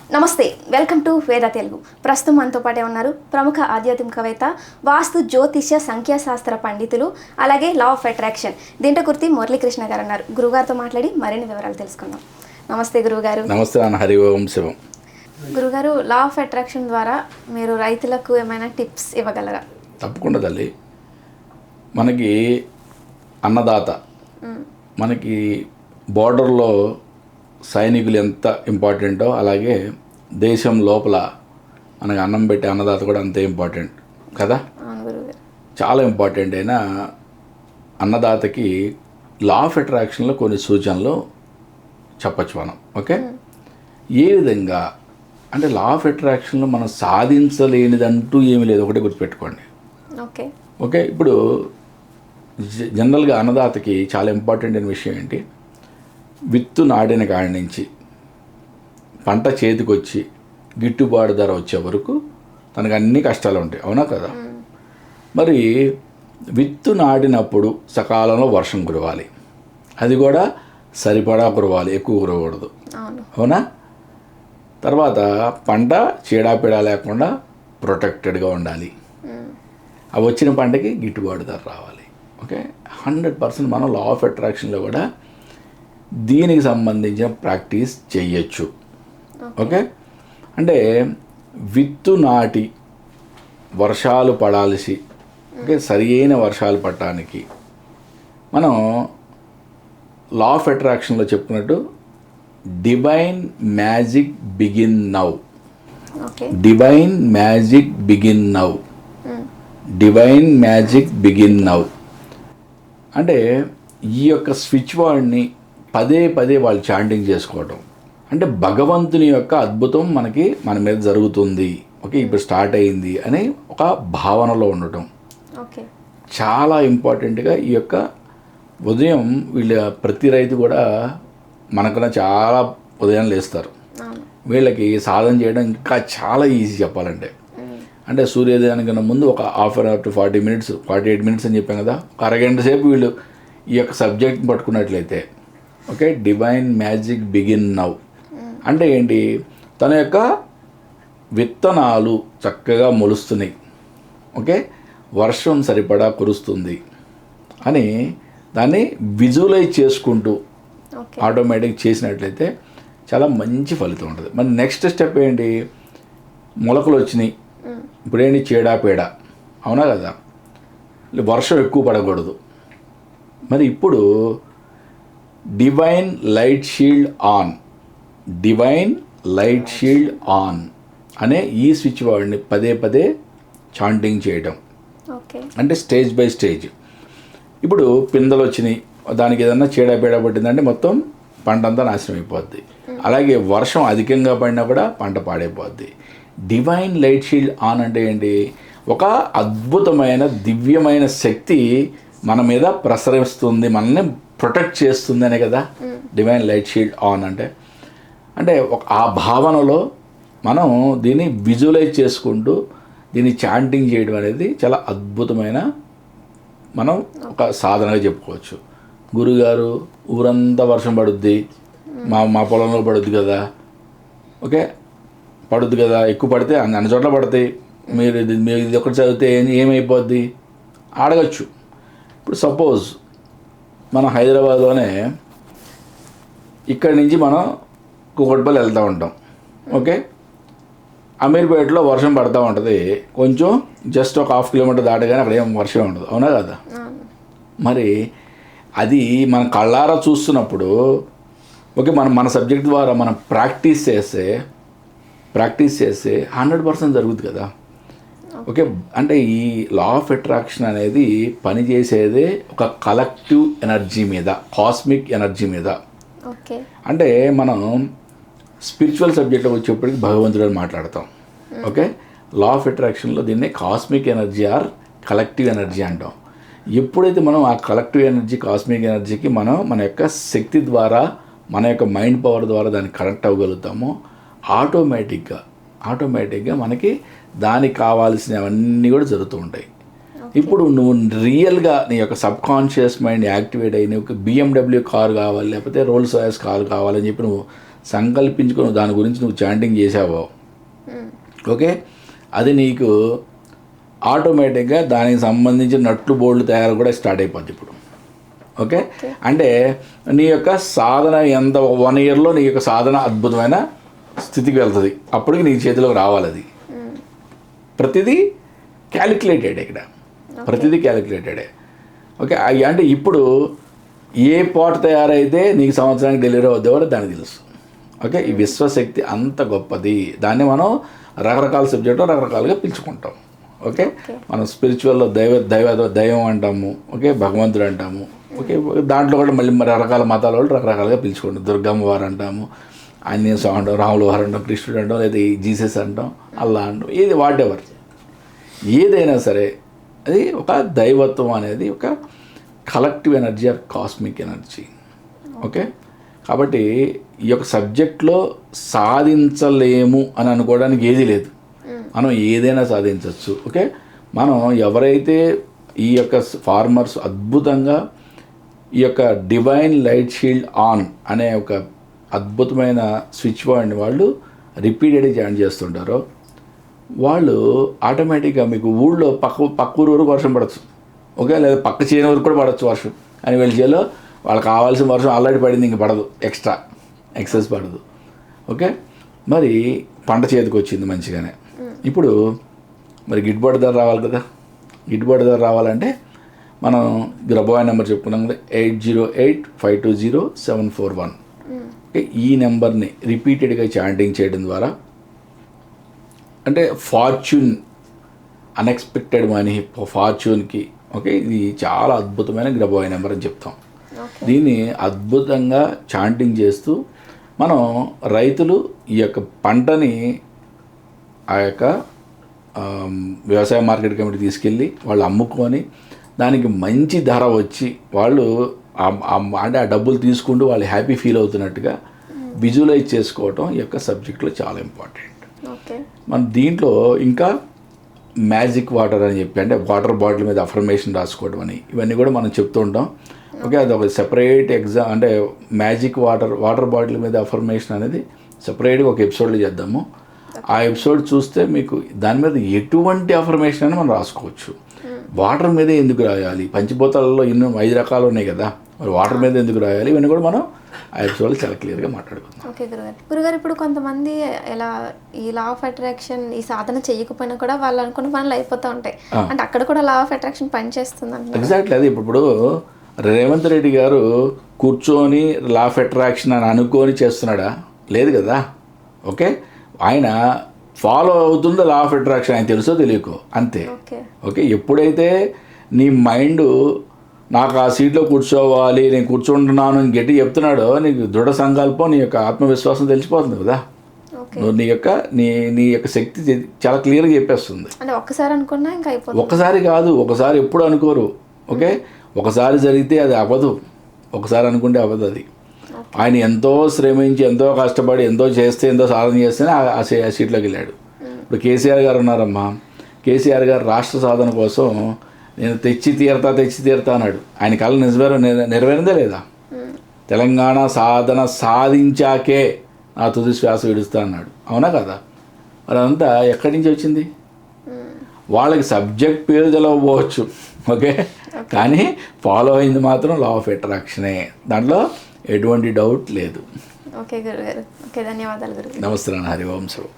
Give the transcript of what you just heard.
నమస్తే, welcome to వేద తెలుగు. ప్రస్తుతం మనతో పాటే ఉన్నారు ప్రముఖ ఆధ్యాత్మికవేత్త, వాస్తు జ్యోతిష్య సంఖ్యాశాస్త్ర పండితులు, అలాగే law of attraction Dintakurthi Muralikrishna గారు ఉన్నారు. గురుగారితో మాట్లాడి మరిన్ని వివరాలు తెలుసుకుందాం. నమస్తే గురువుగారు. నమస్తే అన్న. హరి ఓం శివం. గురుగారు, లా ఆఫ్ అట్రాక్షన్ ద్వారా మీరు రైతులకు ఏమైనా టిప్స్ ఇవ్వగలరా? తప్పకుండా తల్లి. మనకి అన్నదాత, మనకి బార్డర్లో సైనికులు ఎంత ఇంపార్టెంటో అలాగే దేశం లోపల మనకి అన్నం పెట్టే అన్నదాత కూడా అంతే ఇంపార్టెంట్ కదా. చాలా ఇంపార్టెంట్ అయిన అన్నదాతకి లా ఆఫ్ అట్రాక్షన్లో కొన్ని సూచనలు చెప్పచ్చు మనం. ఓకే, ఏ విధంగా అంటే లా ఆఫ్ అట్రాక్షన్లో మనం సాధించలేనిదంటూ ఏమీ లేదు, ఒకటే గుర్తుపెట్టుకోండి. ఓకే, ఇప్పుడు జనరల్గా అన్నదాతకి చాలా ఇంపార్టెంట్ అయిన విషయం ఏంటి, విత్తు నాటిన కాడి నుంచి పంట చేతికి వచ్చి గిట్టుబాటు ధర వచ్చే వరకు తనకు అన్ని కష్టాలు ఉంటాయి, అవునా కదా. మరి విత్తు నాటినప్పుడు సకాలంలో వర్షం కురవాలి, అది కూడా సరిపడా కురవాలి, ఎక్కువ కురవకూడదు, అవునా. తర్వాత పంట చీడాపీడా లేకుండా ప్రొటెక్టెడ్గా ఉండాలి, ఆ వచ్చిన పంటకి గిట్టుబాటు ధర రావాలి. ఓకే, 100% మనం లా ఆఫ్ అట్రాక్షన్లో కూడా దీనికి సంబంధించిన ప్రాక్టీస్ చేయొచ్చు. ఓకే, అంటే విత్తు నాటి వర్షాలు పడాల్సి, ఓకే, సరి అయిన వర్షాలు పడటానికి మనం లా ఆఫ్ అట్రాక్షన్లో చెప్పుకున్నట్టు divine magic begin now, divine magic begin now, divine magic begin now అంటే ఈ యొక్క స్విచ్ వర్డ్ని పదే పదే వాళ్ళు చాంటింగ్ చేసుకోవటం, అంటే భగవంతుని యొక్క అద్భుతం మన మీద జరుగుతుంది, ఓకే, ఇప్పుడు స్టార్ట్ అయింది అనే ఒక భావనలో ఉండటం. చాలా ఇంపార్టెంట్గా ఈ యొక్క ఉదయం ప్రతి రైతు కూడా మనకన్నా చాలా ఉదయం లేస్తారు. వీళ్ళకి సాధన చేయడం ఇంకా చాలా ఈజీ చెప్పాలంటే. అంటే సూర్యోదయానికన్నా ముందు ఒక half an hour to 40 minutes 48 minutes అని చెప్పాం కదా, ఒక అరగంట సేపు వీళ్ళు ఈ యొక్క సబ్జెక్ట్ని పట్టుకున్నట్లయితే, okay, divine magic begin now అంటే ఏంటి, తన యొక్క విత్తనాలు చక్కగా మొలుస్తున్నాయి, ఓకే, వర్షం సరిపడా కురుస్తుంది అని దాన్ని విజువలైజ్ చేసుకుంటూ ఆటోమేటిక్ చేసినట్లయితే చాలా మంచి ఫలితం ఉంటుంది. మరి నెక్స్ట్ స్టెప్ ఏంటి, మొలకలు వచ్చినాయి, ఇప్పుడేంటి చీడాపేడ, అవునా కదా, వర్షం ఎక్కువ పడకూడదు. మరి ఇప్పుడు divine light shield on, divine light shield on అనే ఈ స్విచ్ వర్డ్ని పదే పదే చాంటింగ్ చేయటం. అంటే స్టేజ్ బై స్టేజ్. ఇప్పుడు పిందెలు వచ్చినాయి, దానికి ఏదన్నా చీడపేడ పట్టిందంటే మొత్తం పంట అంతా నాశనం అయిపోద్ది. అలాగే వర్షం అధికంగా పడినా కూడా పంట పాడైపోద్ది. డివైన్ లైట్ షీల్డ్ ఆన్ అంటే ఏంటి, ఒక అద్భుతమైన దివ్యమైన శక్తి మన మీద ప్రసరిస్తుంది, మనల్ని ప్రొటెక్ట్ చేస్తుంది అనే కదా డివైన్ లైట్ షీల్డ్ ఆన్ అంటే. అంటే ఆ భావనలో మనం దీన్ని విజువలైజ్ చేసుకుంటూ దీన్ని చాంటింగ్ చేయడం అనేది చాలా అద్భుతమైన మనం ఒక సాధనగా చెప్పుకోవచ్చు. గురుగారు ఊరంతా వర్షం పడుద్ది, మా పొలంలో పడుద్ది కదా, ఓకే, పడుద్ది కదా, ఎక్కువ పడితే అన్ని చోట్ల పడతాయి, మీరు ఇది ఒకటి చదివితే ఏమైపోద్ది అడగచ్చు. ఇప్పుడు సపోజ్ మన హైదరాబాద్లోనే ఇక్కడి నుంచి మనం కూకట్పల్లి వెళ్తూ ఉంటాం, ఓకే, అమీర్పేటలో వర్షం పడుతూ ఉంటుంది, కొంచెం జస్ట్ ఒక 1/2 kilometer దాటగానే అక్కడ ఏం వర్షం ఉండదు, అవునా కదా. మరి అది మన కళ్ళారా చూస్తున్నప్పుడు, ఓకే, మన సబ్జెక్ట్ ద్వారా మనం ప్రాక్టీస్ చేస్తే 100% జరుగుతుంది కదా. ఓకే, అంటే ఈ లా ఆఫ్ అట్రాక్షన్ అనేది పనిచేసేదే ఒక కలెక్టివ్ ఎనర్జీ మీద, కాస్మిక్ ఎనర్జీ మీద. అంటే మనం స్పిరిచువల్ సబ్జెక్ట్లో వచ్చేప్పటికి భగవంతుడు అని మాట్లాడతాం. ఓకే, లా ఆఫ్ అట్రాక్షన్లో దీన్ని cosmic energy or collective energy అంటాం. ఎప్పుడైతే మనం ఆ కలెక్టివ్ ఎనర్జీ, కాస్మిక్ ఎనర్జీకి మనం మన యొక్క శక్తి ద్వారా, మన యొక్క మైండ్ పవర్ ద్వారా దాన్ని కనెక్ట్ అవ్వగలుగుతామో ఆటోమేటిక్గా మనకి దానికి కావాల్సినవన్నీ కూడా జరుగుతూ ఉంటాయి. ఇప్పుడు నువ్వు రియల్గా నీ యొక్క సబ్ కాన్షియస్ మైండ్ యాక్టివేట్ అయ్యి నీకు BMW కారు కావాలి, లేకపోతే రోల్స్ రాయ్స్ కారు కావాలని చెప్పి నువ్వు సంకల్పించుకొని దాని గురించి నువ్వు చాంటింగ్ చేసావో, ఓకే, అది నీకు ఆటోమేటిక్గా దానికి సంబంధించిన నట్లు బోల్డ్ తయారు కూడా స్టార్ట్ అయిపోద్ది ఇప్పుడు. ఓకే, అంటే నీ యొక్క సాధన ఎంత 1 ఇయర్లో నీ యొక్క సాధన అద్భుతమైన స్థితికి వెళ్తుంది. అప్పటికి నీ చేతిలోకి రావాలి. అది ప్రతిదీ క్యాలిక్యులేటెడ్, ఇక్కడ ప్రతిదీ క్యాలిక్యులేటెడే. ఓకే, అంటే ఇప్పుడు ఏ పాట్ తయారైతే నీకు సంవత్సరానికి డెలివరీ అవుద్దో కూడా దానికి తెలుసు. ఓకే, ఈ విశ్వశక్తి అంత గొప్పది. దాన్ని మనం రకరకాల సబ్జెక్టులో రకరకాలుగా పిలుచుకుంటాం. ఓకే, మనం స్పిరిచువల్లో దైవం అంటాము, ఓకే, భగవంతుడు అంటాము. ఓకే, దాంట్లో కూడా మళ్ళీ రకరకాల మతాల వాళ్ళు రకరకాలుగా పిలుచుకుంటాం. దుర్గమ్మ వారు అంటాము, ఆంజనేయ స్వామి అంటాం, రాముల వారు అంటాం, కృష్ణుడు అంటాం, లేదా జీసస్ అంటాం, అల్లా అంటాం, ఏది వాట్ ఎవర్ ఏదైనా సరే అది ఒక దైవత్వం అనేది ఒక collective energy or cosmic energy. Okay, కాబట్టి ఈ యొక్క సబ్జెక్ట్లో సాధించలేము అని అనుకోవడానికి ఏది లేదు. మనం ఏదైనా సాధించవచ్చు. ఓకే, మనం ఎవరైతే ఈ యొక్క ఫార్మర్స్ అద్భుతంగా ఈ యొక్క డివైన్ లైట్ షీల్డ్ ఆన్ అనే ఒక అద్భుతమైన స్విచ్ పాయింట్ వాళ్ళు రిపీటెడ్గా జాయిన్ చేస్తుంటారో వాళ్ళు ఆటోమేటిక్గా మీకు ఊళ్ళో పక్క ఊరు వరకు వర్షం పడవచ్చు. ఓకే, లేదా పక్క చేను వరకు కూడా పడవచ్చు వర్షం. అని వీళ్ళ చేలో వాళ్ళకి కావాల్సిన వర్షం ఆల్రెడీ పడింది, ఇంక పడదు, ఎక్సెస్ పడదు. ఓకే, మరి పంట చేతికి వచ్చింది మంచిగానే. ఇప్పుడు మరి గిట్టుబాటు ధర రావాలి కదా. గిట్టుబాటు ధర రావాలంటే మనం గ్రబోయ్ నెంబర్ చెప్పుకున్నాం కదా, 8085207741. ఓకే, ఈ నెంబర్ని రిపీటెడ్గా చాంటింగ్ చేయడం ద్వారా అంటే ఫార్చ్యూన్, అన్ఎక్స్పెక్టెడ్ మనీ ఫార్చ్యూన్కి, ఓకే, ఇది చాలా అద్భుతమైన గ్రబోయ్ నెంబర్ అని చెప్తాం. దీన్ని అద్భుతంగా చాంటింగ్ చేస్తూ మనం రైతులు ఈ యొక్క పంటని ఆ యొక్క వ్యవసాయ మార్కెట్ కమిటీ తీసుకెళ్ళి వాళ్ళు అమ్ముకొని దానికి మంచి ధర వచ్చి వాళ్ళు అంటే ఆ డబ్బులు తీసుకుంటూ వాళ్ళు హ్యాపీ ఫీల్ అవుతున్నట్టుగా విజువలైజ్ చేసుకోవటం ఈ యొక్క సబ్జెక్ట్లో చాలా ఇంపార్టెంట్. మన దీంట్లో ఇంకా మ్యాజిక్ వాటర్ అని చెప్పి, అంటే వాటర్ బాటిల్ మీద అఫర్మేషన్ రాసుకోవడం అని, ఇవన్నీ కూడా మనం చెప్తూ ఉంటాం. ఓకే, అది ఒక సెపరేట్ ఎగ్జామ్, అంటే మ్యాజిక్ వాటర్ బాటిల్ మీద అఫర్మేషన్ అనేది సెపరేట్గా ఒక ఎపిసోడ్లో చేద్దాము. ఆ ఎపిసోడ్ చూస్తే మీకు దాని మీద ఎటువంటి అఫర్మేషన్ అని మనం రాసుకోవచ్చు. వాటర్ మీదే ఎందుకు రాయాలి, పంచభూతాలలో ఎన్నో 5 రకాలు ఉన్నాయి కదా, మరి వాటర్ మీద ఎందుకు రాయాలి, ఇవన్నీ కూడా మనం ఆ ఎపిసోడ్లో చాలా క్లియర్గా మాట్లాడుకుందాం. ఓకే గురుగారు, ఇప్పుడు కొంతమంది ఎలా ఈ లా ఆఫ్ అట్రాక్షన్ ఈ సాధన చేయకపోయినా కూడా వాళ్ళు అనుకున్న పనులు అయిపోతూ ఉంటాయి, అంటే అక్కడ కూడా లా ఆఫ్ అట్రాక్షన్ పనిచేస్తుంది అంటే ఎగ్జాక్ట్లీ. అది ఇప్పుడు రేవంత్ రెడ్డి గారు కూర్చొని లా ఆఫ్ అట్రాక్షన్ అని అనుకొని చేస్తున్నాడా? లేదు కదా. ఓకే, ఆయన ఫాలో అవుతుందో లా ఆఫ్ అట్రాక్షన్, ఆయన తెలుసో తెలియకో అంతే. ఓకే, ఎప్పుడైతే నీ మైండ్ నాకు ఆ సీట్లో కూర్చోవాలి, నేను కూర్చుంటున్నాను అని గట్టి చెప్తున్నాడో నీకు దృఢ సంకల్పం, నీ యొక్క ఆత్మవిశ్వాసం తెలిసిపోతుంది కదా. నువ్వు నీ యొక్క శక్తి చాలా క్లియర్గా చెప్పేస్తుంది. ఒక్కసారి అనుకున్నా ఇంకా అయిపోతుంది. ఒకసారి కాదు, ఒకసారి ఎప్పుడు అనుకోరు. ఓకే, ఒకసారి జరిగితే అది అవ్వదు, ఒకసారి అనుకుంటే అవ్వదు. అది ఆయన ఎంతో శ్రమించి, ఎంతో కష్టపడి, ఎంతో చేస్తే, ఎంతో సాధన చేస్తేనే ఆ సీట్లోకి వెళ్ళాడు. ఇప్పుడు కేసీఆర్ గారు ఉన్నారమ్మా. కేసీఆర్ గారు రాష్ట్ర సాధన కోసం నేను తెచ్చి తీరతా అన్నాడు. ఆయన కళ నెరవేరిందా లేదా? తెలంగాణ సాధన సాధించాకే నా తుది శ్వాస విడుస్తా అన్నాడు. అవునా కదా? మరి అదంతా ఎక్కడి నుంచి వచ్చింది? వాళ్ళకి సబ్జెక్ట్ పేరు తెలవకపోవచ్చు, ఓకే, కానీ ఫాలో అయింది మాత్రం లా ఆఫ్ అట్రాక్షనే, దాంట్లో ఎటువంటి డౌట్ లేదు. ఓకే గురుగారు, ఓకే, ధన్యవాదాలు గురుగారు. నమస్తే, హరి వంశం.